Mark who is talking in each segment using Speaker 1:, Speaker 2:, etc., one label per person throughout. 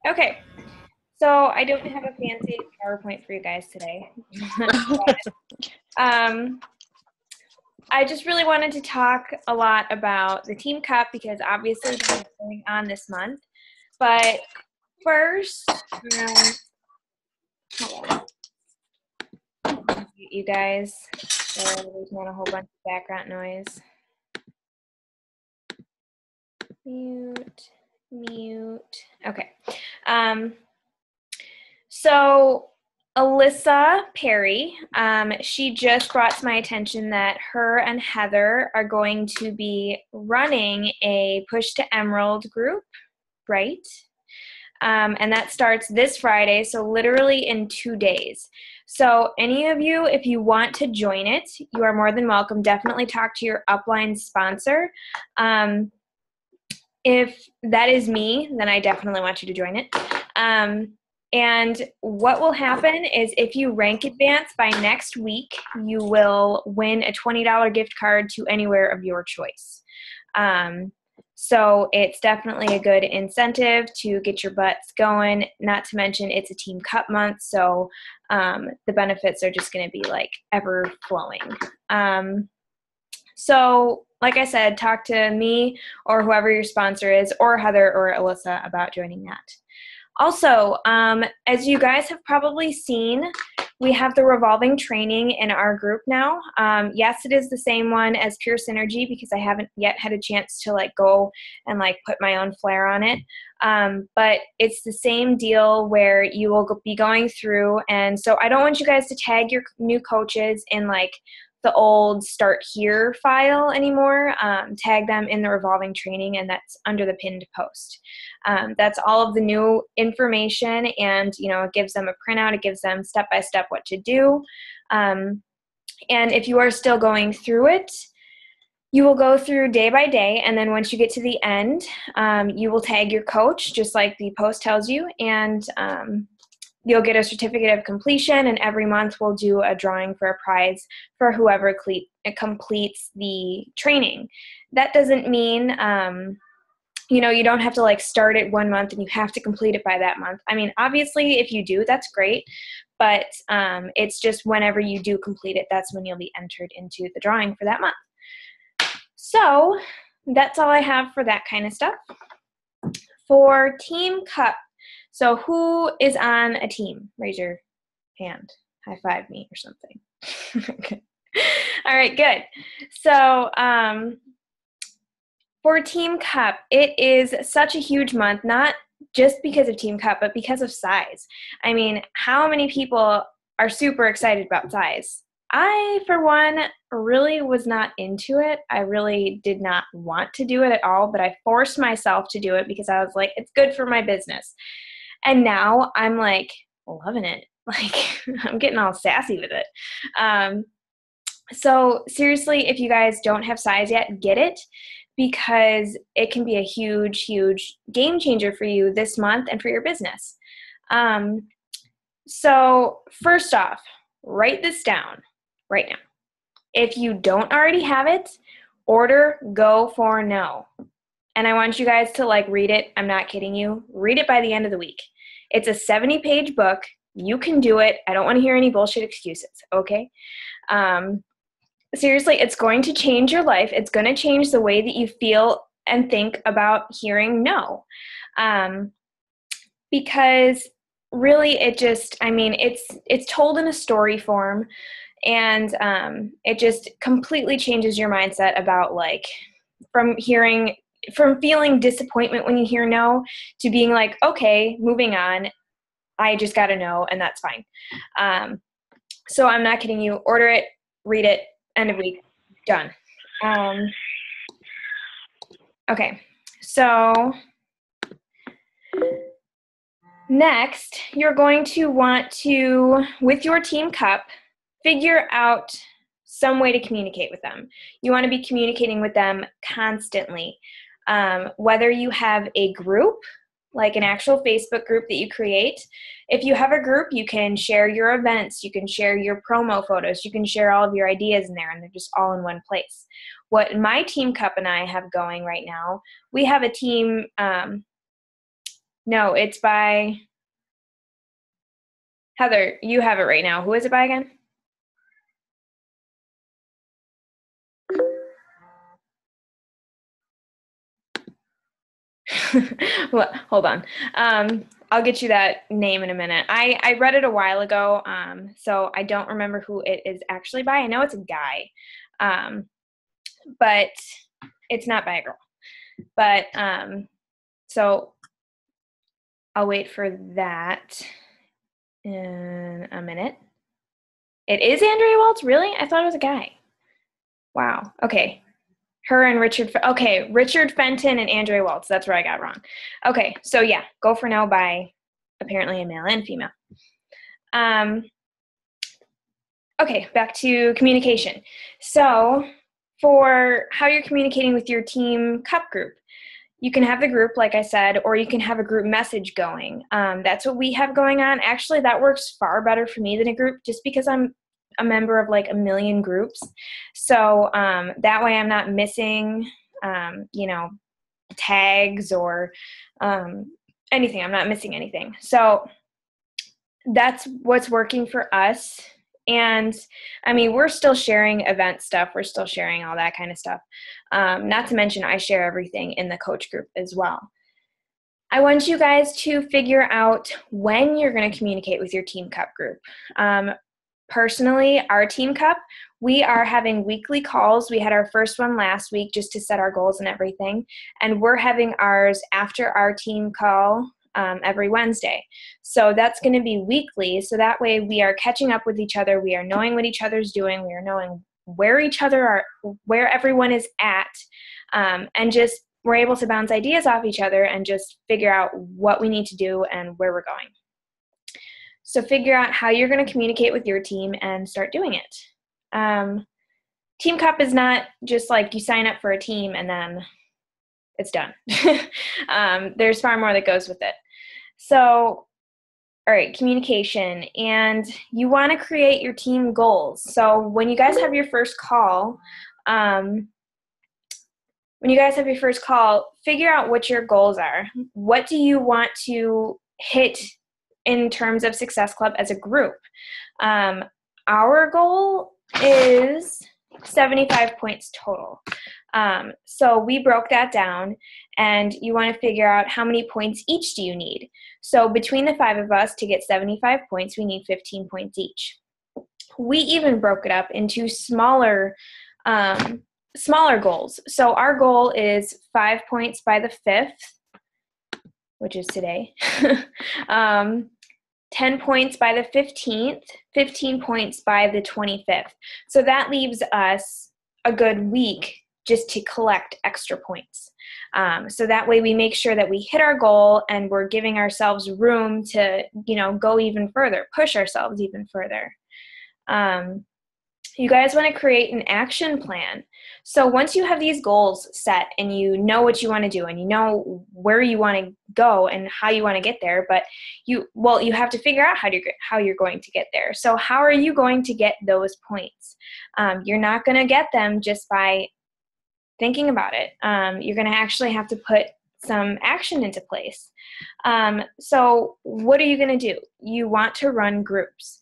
Speaker 1: Okay, so I don't have a fancy PowerPoint for you guys today. um, I just really wanted to talk a lot about the Team Cup because obviously that's going on this month. But first, hold on. You guys, so there's not a whole bunch of background noise. Mute. Okay. So Alyssa Perry, she just brought to my attention that her and Heather are going to be running a Push to Emerald group, right? And that starts this Friday, so literally in 2 days. So any of you, if you want to join it, you are more than welcome. Definitely talk to your upline sponsor. If that is me, then I definitely want you to join it. And what will happen is if you rank advance by next week, you will win a $20 gift card to anywhere of your choice. So it's definitely a good incentive to get your butts going, not to mention it's a Team Cup month, so the benefits are just going to be like ever flowing. So like I said, talk to me or whoever your sponsor is, or Heather or Alyssa about joining that. Also, as you guys have probably seen, we have the revolving training in our group now. Yes, it is the same one as Pure Synergy because I haven't yet had a chance to like go and like put my own flair on it. But it's the same deal where you will be going through. And so I don't want you guys to tag your new coaches in like the old start here file anymore. Tag them in the revolving training, and that's under the pinned post. That's all of the new information, and it gives them a printout. It gives them step-by-step what to do. And if you are still going through it, you will go through day by day, and then once you get to the end, you will tag your coach, just like the post tells you, and you'll get a certificate of completion, and every month we'll do a drawing for a prize for whoever completes the training. That doesn't mean, you don't have to like start it 1 month and you have to complete it by that month. I mean, obviously, if you do, that's great, but it's just whenever you do complete it, that's when you'll be entered into the drawing for that month. So that's all I have for that kind of stuff. For Team Cup, so who is on a team? Raise your hand. High five me or something. Okay. All right, good. So for Team Cup, it is such a huge month, not just because of Team Cup, but because of size. I mean, how many people are super excited about size? I, for one, really was not into it. I really did not want to do it at all, but I forced myself to do it because I was like, it's good for my business. And now I'm like loving it. Like I'm getting all sassy with it. So seriously, if you guys don't have size yet, get it, because it can be a huge, huge game changer for you this month and for your business. So first off, write this down right now. If you don't already have it, order Go for No. And I want you guys to like read it. I'm not kidding you. Read it by the end of the week. It's a 70-page book. You can do it. I don't want to hear any bullshit excuses, okay? Seriously, it's going to change your life. It's going to change the way that you feel and think about hearing no. Because really it's told in a story form, and it just completely changes your mindset about like from feeling disappointment when you hear no to being like, okay, moving on. I just got to know, and that's fine. So I'm not kidding you. Order it, read it, end of week, done. Okay, so next, you're going to want to, with your Team Cup, figure out some way to communicate with them. You want to be communicating with them constantly. Whether you have a group, like an actual Facebook group that you create. If you have a group, you can share your events, you can share your promo photos, you can share all of your ideas in there, and they're just all in one place. What my Team Cup and I have going right now, we have a team No, it's by Heather. You have it right now. Who is it by again? Well, hold on. I'll get you that name in a minute. I read it a while ago, so I don't remember who it is actually by. I know it's a guy, but it's not by a girl. But so I'll wait for that in a minute. It is Andrea Waltz? Really? I thought it was a guy. Wow. Okay. Her and Richard. Okay, Richard Fenton and Andrea Waltz. That's where I got wrong. Okay, so yeah, Go for Now by apparently a male and female. Okay, back to communication. So for how you're communicating with your team cup group, you can have the group, like I said, or you can have a group message going. That's what we have going on. Actually, that works far better for me than a group just because I'm a member of like a million groups. So that way I'm not missing, tags or anything. I'm not missing anything. So that's what's working for us. And I mean, we're still sharing event stuff. We're still sharing all that kind of stuff. Not to mention I share everything in the coach group as well. I want you guys to figure out when you're going to communicate with your team cup group. Personally, our team cup, we are having weekly calls. We had our first one last week just to set our goals and everything. And we're having ours after our team call every Wednesday. So that's going to be weekly. So that way we are catching up with each other. We are knowing what each other's doing. We are knowing where each other are, where everyone is at, and just we're able to bounce ideas off each other and just figure out what we need to do and where we're going. So figure out how you're going to communicate with your team and start doing it. Team Cup is not just like you sign up for a team and then it's done. There's far more that goes with it. So, all right, communication. And you want to create your team goals. So when you guys have your first call, figure out what your goals are. What do you want to hit in terms of Success Club as a group? Our goal is 75 points total. So we broke that down, and you want to figure out how many points each do you need. So between the 5 of us to get 75 points, we need 15 points each. We even broke it up into smaller goals. So our goal is 5 points by the 5th, which is today. 10 points by the 15th, 15 points by the 25th. So that leaves us a good week just to collect extra points. So that way we make sure that we hit our goal and we're giving ourselves room to, go even further, push ourselves even further. You guys want to create an action plan. So once you have these goals set and you know what you want to do and you know where you want to go and how you want to get there, but you have to figure out how you're going to get there. So how are you going to get those points? You're not going to get them just by thinking about it. You're going to actually have to put some action into place. So what are you going to do? You want to run groups.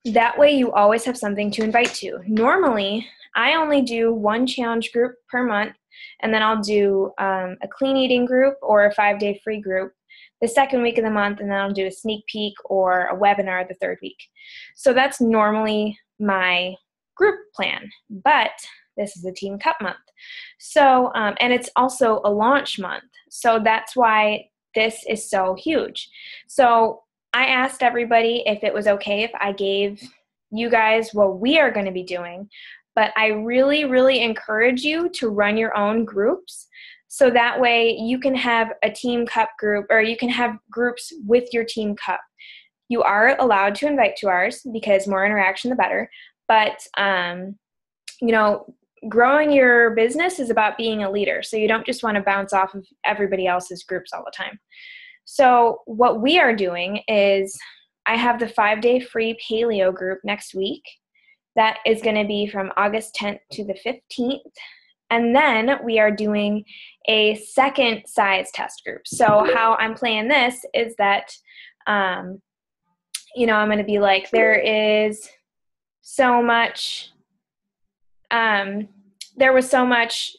Speaker 1: That way you always have something to invite to. Normally, I only do one challenge group per month, and then I'll do a clean eating group or a 5-day free group the second week of the month, and then I'll do a sneak peek or a webinar the third week. So that's normally my group plan, but this is a Team Cup month. So, and it's also a launch month. So that's why this is so huge. So I asked everybody if it was okay if I gave you guys what we are going to be doing, but I really, really encourage you to run your own groups. So that way you can have a Team Cup group, or you can have groups with your Team Cup. You are allowed to invite to ours because more interaction, the better. But, growing your business is about being a leader. So you don't just want to bounce off of everybody else's groups all the time. So what we are doing is I have the 5-day free paleo group next week. That is going to be from August 10th to the 15th. And then we are doing a second size test group. So how I'm playing this is that, you know, I'm going to be like, there is so much, there was so much,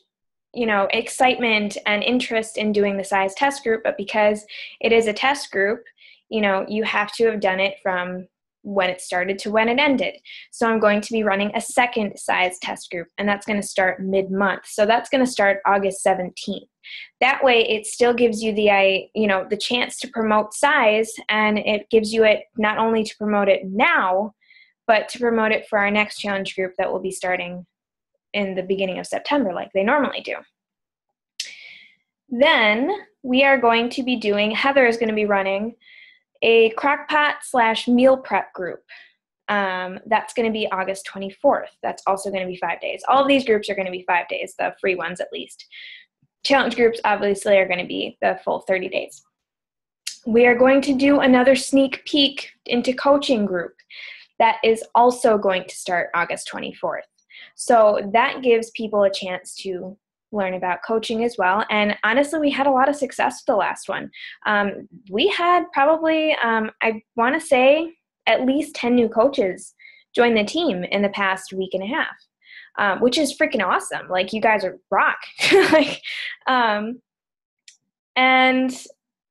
Speaker 1: you know, excitement and interest in doing the size test group, but because it is a test group, you know, you have to have done it from when it started to when it ended. So I'm going to be running a second size test group, and that's going to start mid-month. So that's going to start August 17th. That way it still gives you the, you know, the chance to promote size, and it gives you it not only to promote it now, but to promote it for our next challenge group that will be starting in the beginning of September like they normally do. Then we are going to be doing, Heather is going to be running a crockpot / meal prep group. That's going to be August 24th. That's also going to be 5 days. All of these groups are going to be 5 days, the free ones at least. Challenge groups obviously are going to be the full 30 days. We are going to do another sneak peek into coaching group. That is also going to start August 24th. So that gives people a chance to learn about coaching as well. And honestly, we had a lot of success with the last one. We had probably, I want to say, at least 10 new coaches join the team in the past week and a half, which is freaking awesome. Like, you guys are rock. Like, and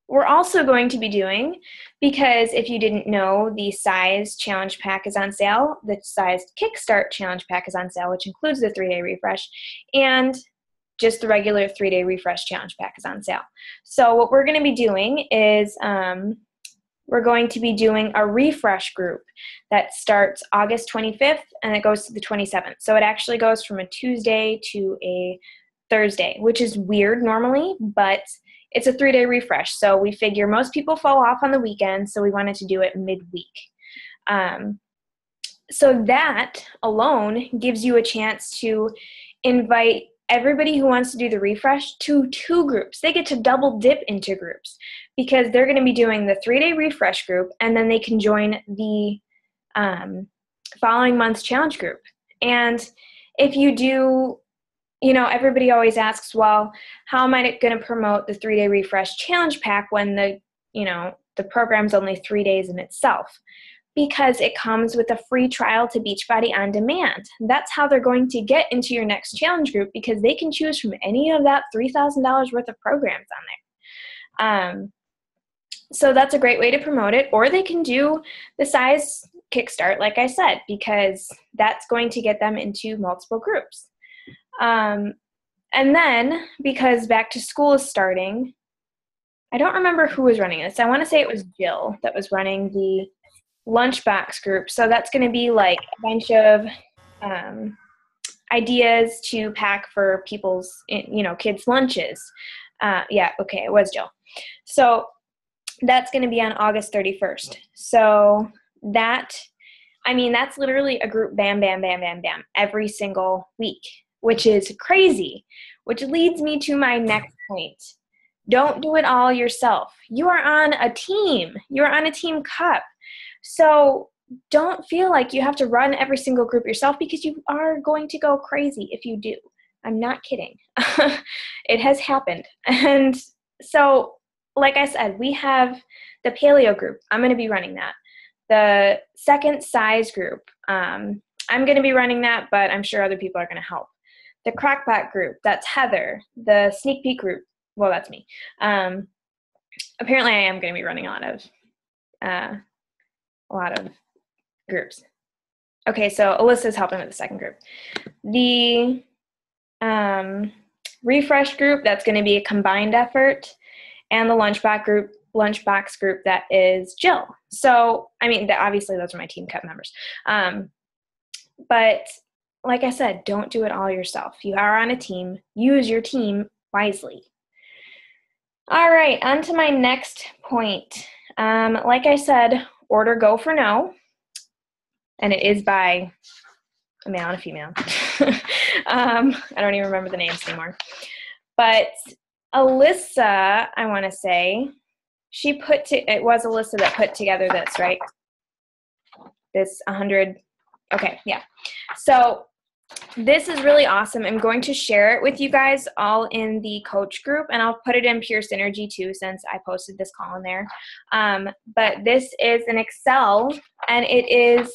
Speaker 1: we're also going to be doing, because if you didn't know, the Size Challenge Pack is on sale. The Size Kickstart Challenge Pack is on sale, which includes the 3-day refresh, and just the regular 3-day refresh challenge pack is on sale. So what we're going to be doing is we're going to be doing a refresh group that starts August 25th and it goes to the 27th. So it actually goes from a Tuesday to a Thursday, which is weird normally, but it's a 3-day refresh. So we figure most people fall off on the weekend, so we wanted to do it midweek. So that alone gives you a chance to invite everybody who wants to do the refresh to 2 groups. They get to double dip into groups because they're going to be doing the 3-day refresh group, and then they can join the following month's challenge group. And if you do, you know, everybody always asks, well, how am I going to promote the 3-day refresh challenge pack when the, you know, the program's only 3 days in itself? Because it comes with a free trial to Beachbody on demand. That's how they're going to get into your next challenge group, because they can choose from any of that $3,000 worth of programs on there. So that's a great way to promote it. Or they can do the Size Kickstart, like I said, because that's going to get them into multiple groups. And then, because back to school is starting, I don't remember who was running this. I want to say it was Jill that was running the lunchbox group. So that's going to be like a bunch of ideas to pack for people's, you know, kids' lunches. Yeah, okay, it was Jill. So that's going to be on August 31st. So that, I mean, that's literally a group bam, bam, bam, bam, bam, every single week, which is crazy, which leads me to my next point. Don't do it all yourself. You are on a team. You are on a team cup. So don't feel like you have to run every single group yourself, because you are going to go crazy if you do. I'm not kidding. It has happened. And so, like I said, we have the paleo group. I'm going to be running that. The second size group, I'm going to be running that, but I'm sure other people are going to help. The crockpot group, that's Heather. The sneak peek group, well, that's me. Apparently I am going to be running a lot of groups. Okay, so Alyssa's helping with the second group. The refresh group, that's going to be a combined effort, and the lunchbox group, that is Jill. So, I mean, obviously those are my team cut members. But like I said, don't do it all yourself. You are on a team. Use your team wisely. All right, on to my next point. Like I said, order Go for No, and it is by a male and a female. I don't even remember the names anymore. But Alyssa, I want to say, it was Alyssa that put together this, right? This 100, okay, yeah. So This is really awesome. I'm going to share it with you guys all in the coach group, and I'll put it in Pure Synergy too, since I posted this call in there. But this is an Excel, and it is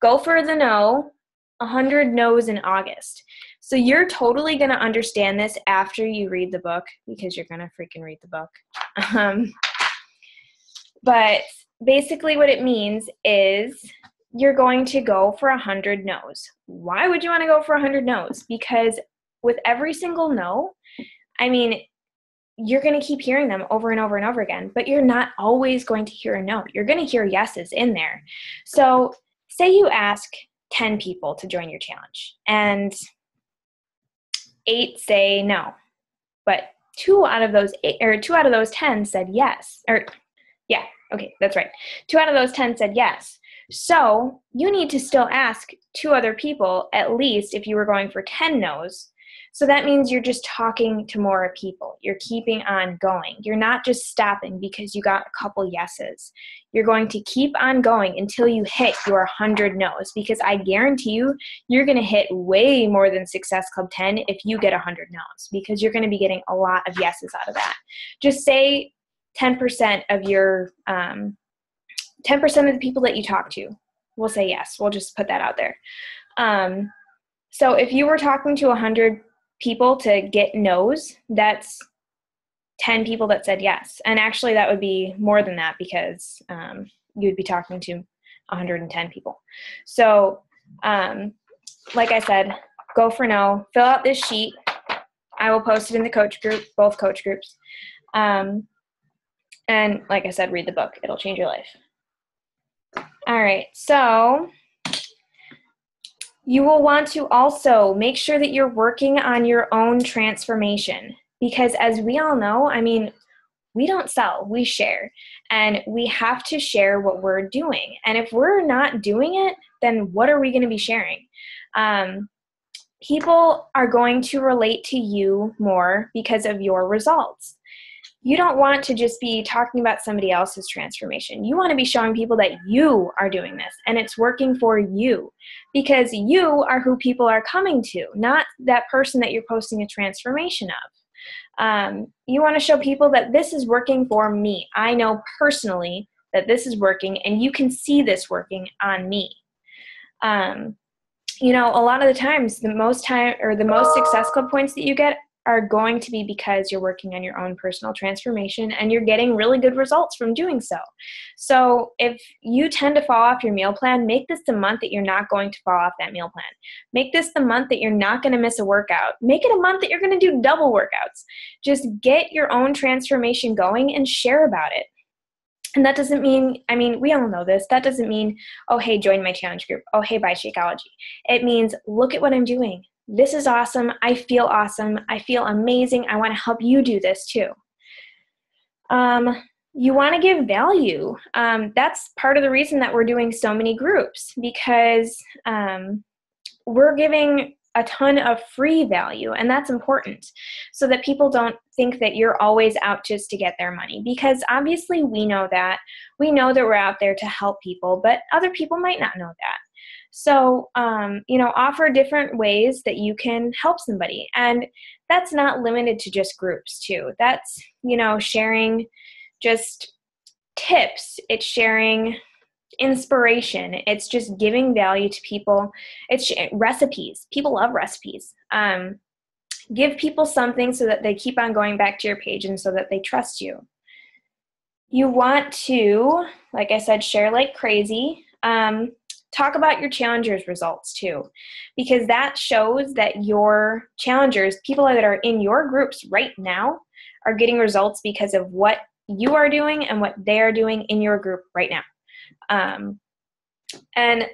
Speaker 1: Go for the No, 100 No's in August. So you're totally going to understand this after you read the book, because you're going to freaking read the book. But basically what it means is you're going to go for 100 no's. Why would you want to go for 100 no's? Because with every single no, I mean, you're going to keep hearing them over and over and over again, but you're not always going to hear a no. You're going to hear yeses in there. So say you ask 10 people to join your challenge and 8 say no, but 2 out of those 10 said yes. Okay, that's right. 2 out of those 10 said yes. So you need to still ask 2 other people, at least if you were going for 10 no's. So that means you're just talking to more people. You're keeping on going. You're not just stopping because you got a couple yeses. You're going to keep on going until you hit your 100 no's, because I guarantee you, you're going to hit way more than Success Club 10 if you get 100 no's, because you're going to be getting a lot of yeses out of that. Just say 10% of your 10% of the people that you talk to will say yes. We'll just put that out there. So if you were talking to 100 people to get no's, that's 10 people that said yes. And actually that would be more than that, because you'd be talking to 110 people. So like I said, go for no. Fill out this sheet. I will post it in the coach group, both coach groups. And like I said, read the book. It'll change your life. All right, so you will want to also make sure that you're working on your own transformation, because as we all know, I mean, we don't sell, we share, and we have to share what we're doing. And if we're not doing it, then what are we going to be sharing? People are going to relate to you more because of your results. You don't want to just be talking about somebody else's transformation. You want to be showing people that you are doing this and it's working for you, because you are who people are coming to, not that person that you're posting a transformation of. You want to show people that this is working for me. I know personally that this is working, and you can see this working on me. You know, a lot of the times, the most Success Club points that you get are going to be because you're working on your own personal transformation and you're getting really good results from doing so. So if you tend to fall off your meal plan, make this the month that you're not going to fall off that meal plan. Make this the month that you're not going to miss a workout. Make it a month that you're going to do double workouts. Just get your own transformation going and share about it. And that doesn't mean, I mean, we all know this. That doesn't mean, oh, hey, join my challenge group. Oh, hey, buy Shakeology. It means, look at what I'm doing. This is awesome. I feel awesome. I feel amazing. I want to help you do this too. You want to give value. That's part of the reason that we're doing so many groups, because we're giving a ton of free value, and that's important, so that people don't think that you're always out just to get their money, because obviously we know that we're out there to help people, but other people might not know that. So, offer different ways that you can help somebody. And that's not limited to just groups too. That's, sharing just tips. It's sharing inspiration. It's just giving value to people. It's recipes. People love recipes. Give people something so that they keep on going back to your page and so that they trust you. You want to, like I said, share like crazy. Talk about your challengers' results too, because that shows that your challengers, people that are in your groups right now, are getting results because of what you are doing and what they are doing in your group right now. And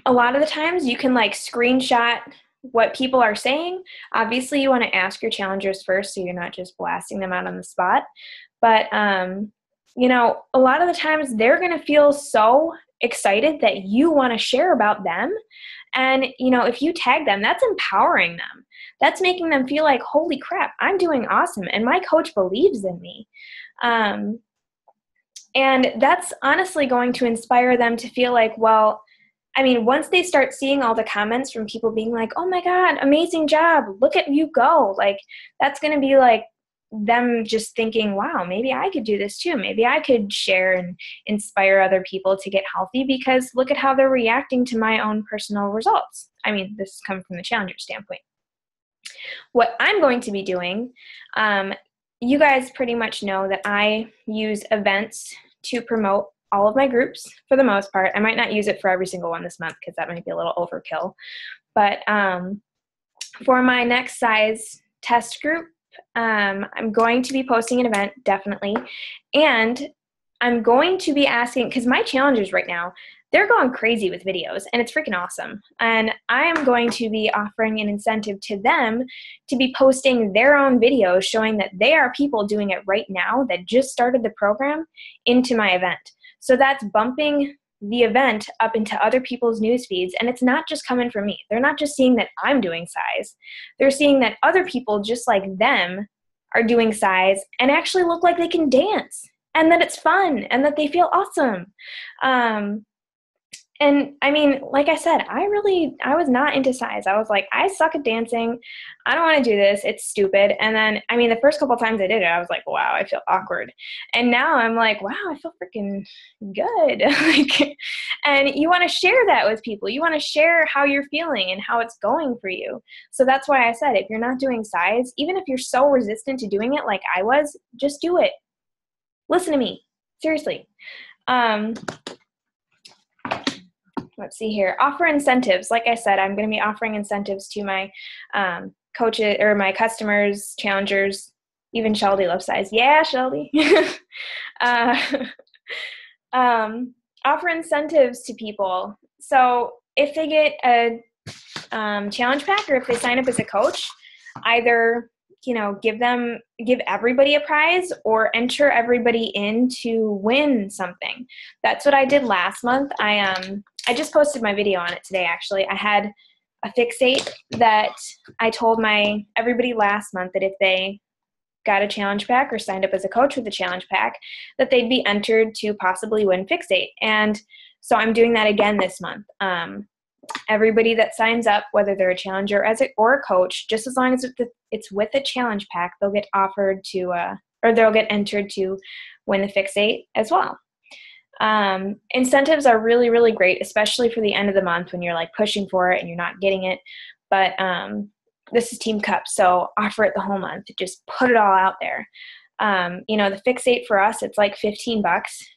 Speaker 1: a lot of the times you can screenshot what people are saying. Obviously you want to ask your challengers first, so you're not just blasting them out on the spot. But, a lot of the times they're going to feel so excited that you want to share about them. And, if you tag them, that's empowering them. That's making them feel like, holy crap, I'm doing awesome. And my coach believes in me. And that's honestly going to inspire them to feel like, well, I mean, once they start seeing all the comments from people being like, oh my God, amazing job, look at you go, like that's going to be like them just thinking, wow, maybe I could do this too. Maybe I could share and inspire other people to get healthy because look at how they're reacting to my own personal results. I mean, this is coming from the challenger standpoint. What I'm going to be doing, you guys pretty much know that I use events to promote all of my groups for the most part. I might not use it for every single one this month because that might be a little overkill. But for my next size test group, I'm going to be posting an event, definitely. And I'm going to be asking, because my challengers right now, they're going crazy with videos, and it's freaking awesome. And I am going to be offering an incentive to them to be posting their own videos showing that they are people doing it right now that just started the program into my event. So that's bumping the event up into other people's news feeds, and it's not just coming from me. They're not just seeing that I'm doing size. They're seeing that other people just like them are doing size and actually look like they can dance, and that it's fun, and that they feel awesome. And I mean, like I said, I was not into size. I was like, I suck at dancing. I don't want to do this. It's stupid. And then, I mean, the first couple times I did it, I was like, wow, I feel awkward. And now I'm like, wow, I feel freaking good. Like, and you want to share that with people. You want to share how you're feeling and how it's going for you. So that's why I said, if you're not doing size, even if you're so resistant to doing it like I was, just do it. Listen to me. Seriously. Let's see here. Offer incentives. Like I said, I'm going to be offering incentives to my coaches or my customers, challengers, even Shelby loves size. Yeah, Shelby. Offer incentives to people. So if they get a challenge pack or if they sign up as a coach, either give everybody a prize or enter everybody in to win something. That's what I did last month. I just posted my video on it today, actually. I had a fixate that I told everybody last month that if they got a challenge pack or signed up as a coach with a challenge pack, that they'd be entered to possibly win fixate. And so I'm doing that again this month. Everybody that signs up, whether they're a challenger or a coach, just as long as it's with a challenge pack, they'll get offered to, or they'll get entered to win the fixate as well. Incentives are really, really great, especially for the end of the month when you're like pushing for it and you're not getting it. But this is Team Cup, so offer it the whole month. Just put it all out there. The fixate for us, it's like $15.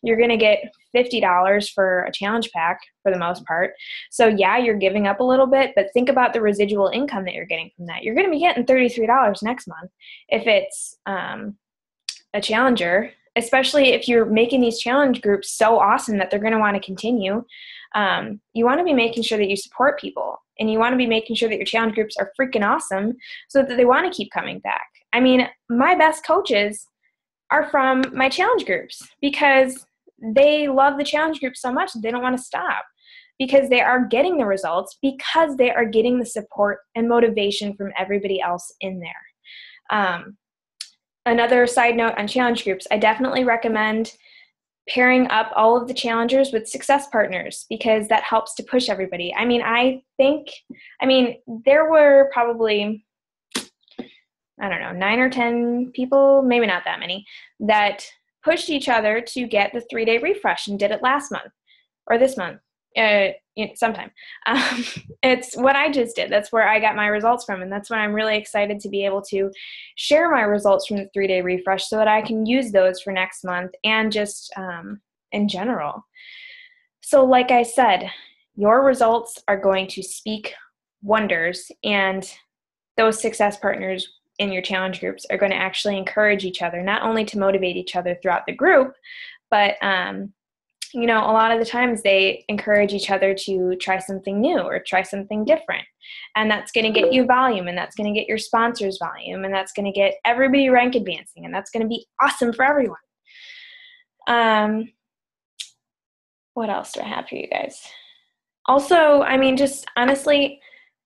Speaker 1: You're going to get $50 for a challenge pack for the most part. So yeah, you're giving up a little bit, but think about the residual income that you're getting from that. You're going to be getting $33 next month if it's a challenger, especially if you're making these challenge groups so awesome that they're going to want to continue. You want to be making sure that you support people, and you want to be making sure that your challenge groups are freaking awesome so that they want to keep coming back. I mean, my best coaches are from my challenge groups because they love the challenge group so much they don't want to stop, because they are getting the results, because they are getting the support and motivation from everybody else in there. Another side note on challenge groups, I definitely recommend pairing up all of the challengers with success partners because that helps to push everybody. I mean, there were probably, I don't know, 9 or 10 people, maybe not that many, that pushed each other to get the 3-day refresh and did it last month or this month, sometime. It's what I just did. That's where I got my results from, and that's when I'm really excited to be able to share my results from the 3-day refresh so that I can use those for next month and just in general. So like I said, your results are going to speak wonders, and those success partners in your challenge groups are going to actually encourage each other, not only to motivate each other throughout the group, but a lot of the times they encourage each other to try something new or try something different. And that's going to get you volume, and that's going to get your sponsors volume, and that's going to get everybody rank advancing, and that's going to be awesome for everyone. What else do I have for you guys? Also, I mean, just honestly,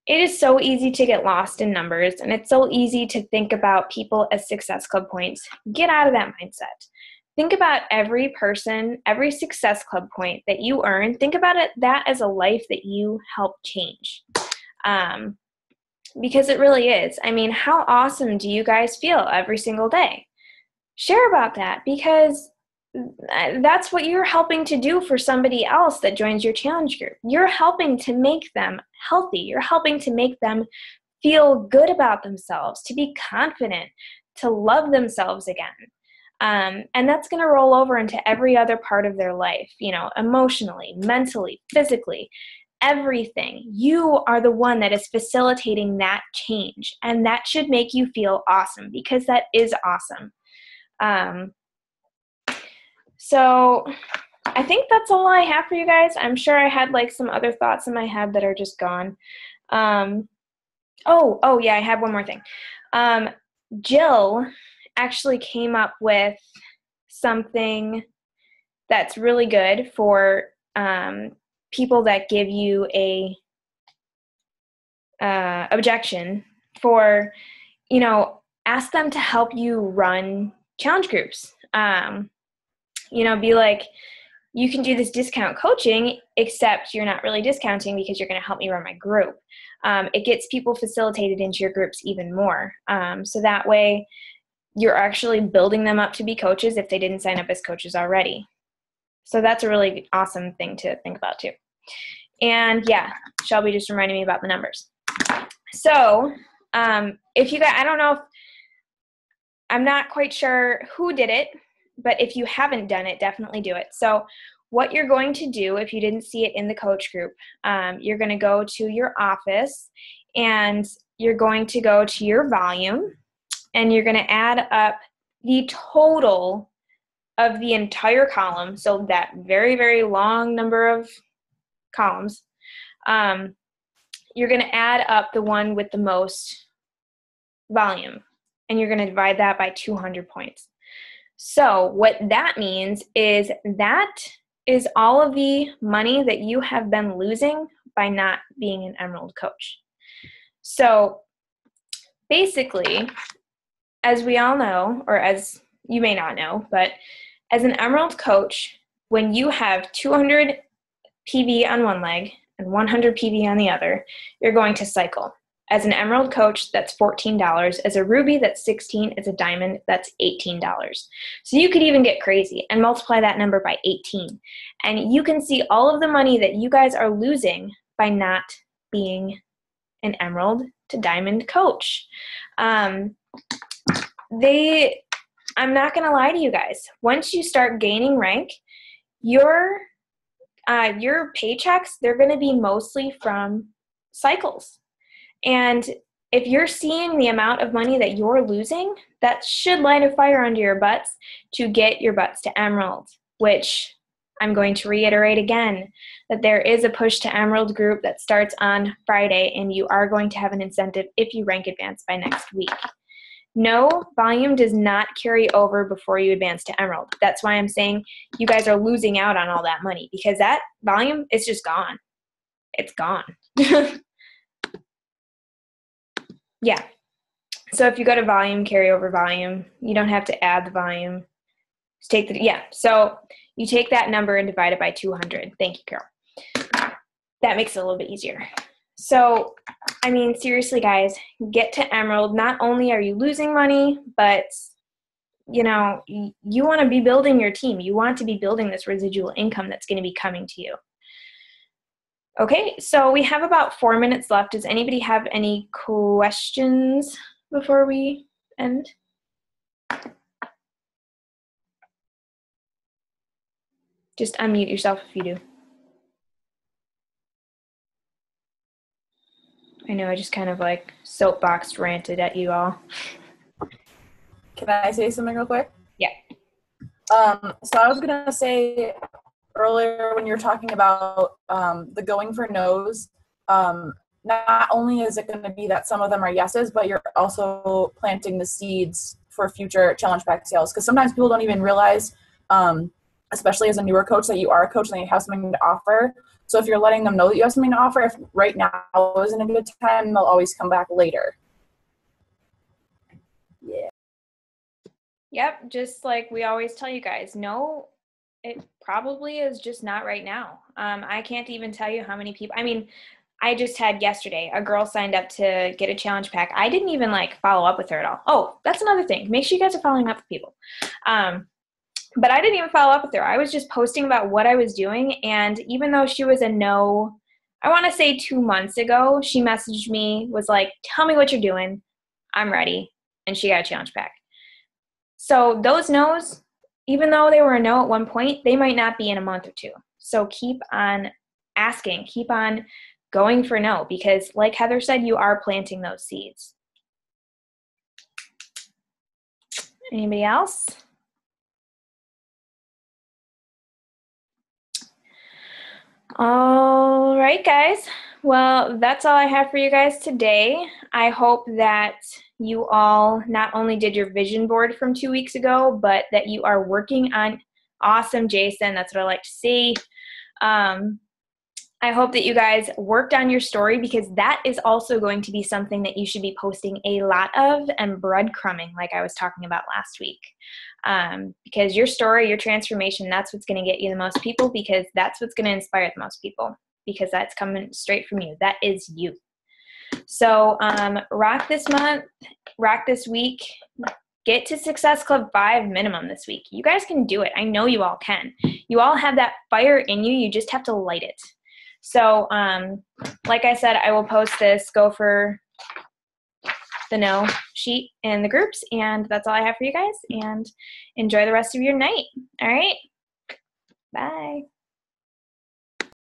Speaker 1: it is so easy to get lost in numbers, and it's so easy to think about people as Success Club points. Get out of that mindset. think about every person, every Success Club point that you earn. Think about that as a life that you help change. Because it really is. I mean, how awesome do you guys feel every single day? Share about that, because that's what you're helping to do for somebody else that joins your challenge group. You're helping to make them healthy. You're helping to make them feel good about themselves, to be confident, to love themselves again. And that's going to roll over into every other part of their life, emotionally, mentally, physically, everything. You are the one that is facilitating that change. And that should make you feel awesome, because that is awesome. So I think that's all I have for you guys. I'm sure I had some other thoughts in my head that are just gone. Oh yeah, I have one more thing. Jill actually came up with something that's really good for people that give you a objection for, ask them to help you run challenge groups. Be like, you can do this discount coaching, except you're not really discounting because you're going to help me run my group. It gets people facilitated into your groups even more. So that way you're actually building them up to be coaches if they didn't sign up as coaches already. So that's a really awesome thing to think about too. And yeah, Shelby just reminded me about the numbers. So if you guys, I don't know if, I'm not quite sure who did it, but if you haven't done it, definitely do it. So what you're going to do, if you didn't see it in the coach group, you're going to go to your office and you're going to go to your volume and you're going to add up the total of the entire column. So that very, very long number of columns, you're going to add up the one with the most volume, and you're going to divide that by 200 points. So what that means is that is all of the money that you have been losing by not being an Emerald coach. So basically, as we all know, or as you may not know, but as an Emerald coach, when you have 200 PV on one leg and 100 PV on the other, you're going to cycle. As an Emerald coach, that's $14. As a Ruby, that's $16. As a Diamond, that's $18. So you could even get crazy and multiply that number by 18. And you can see all of the money that you guys are losing by not being an Emerald to Diamond coach. I'm not going to lie to you guys. Once you start gaining rank, your paychecks, they're going to be mostly from cycles. And if you're seeing the amount of money that you're losing, that should light a fire under your butts to get your butts to Emerald, which I'm going to reiterate again, that there is a push to Emerald group that starts on Friday, and you are going to have an incentive if you rank advance by next week. No, volume does not carry over before you advance to Emerald. That's why I'm saying you guys are losing out on all that money, because that volume is just gone. It's gone. Yeah. So if you go to volume, carry over volume, you don't have to add the volume. Just take so you take that number and divide it by 200. Thank you, Carol. That makes it a little bit easier. So, I mean, seriously, guys, get to Emerald. Not only are you losing money, but, you want to be building your team. You want to be building this residual income that's going to be coming to you. Okay, so we have about 4 minutes left. Does anybody have any questions before we end? Just unmute yourself if you do. I know I just kind of soapboxed ranted at you all.
Speaker 2: Can I say something real quick?
Speaker 1: Yeah.
Speaker 2: So I was going to say earlier when you were talking about the going for no's, not only is it going to be that some of them are yeses, but you're also planting the seeds for future challenge pack sales. Because sometimes people don't even realize, especially as a newer coach, that you are a coach and that you have something to offer. So if you're letting them know that you have something to offer, if right now isn't a good time, they'll always come back later. Yeah.
Speaker 1: Yep, just like we always tell you guys, no, it probably is just not right now. I can't even tell you how many people, I mean, I just had yesterday, a girl signed up to get a challenge pack. I didn't even like follow up with her at all. Oh, that's another thing. Make sure you guys are following up with people. But I didn't even follow up with her. I was just posting about what I was doing. And even though she was a no, I want to say 2 months ago, she messaged me, was like, tell me what you're doing. I'm ready. And she got a challenge pack. So those no's, even though they were a no at one point, they might not be in a month or two. So keep on asking, keep on going for no, because like Heather said, you are planting those seeds. Anybody else? All right, guys. Well, that's all I have for you guys today. I hope that you all not only did your vision board from 2 weeks ago, but that you are working on awesome, Jason. That's what I like to see. I hope that you guys worked on your story, because that is also going to be something that you should be posting a lot of and breadcrumbing, like I was talking about last week. Because your story, your transformation, that's what's going to get you the most people, because that's what's going to inspire the most people, because that's coming straight from you. That is you. So rock this month, rock this week. Get to Success Club 5 minimum this week. You guys can do it. I know you all can. You all have that fire in you. You just have to light it. So like I said, I will post this Go for the No sheet in the groups. And that's all I have for you guys. And enjoy the rest of your night. All right. Bye.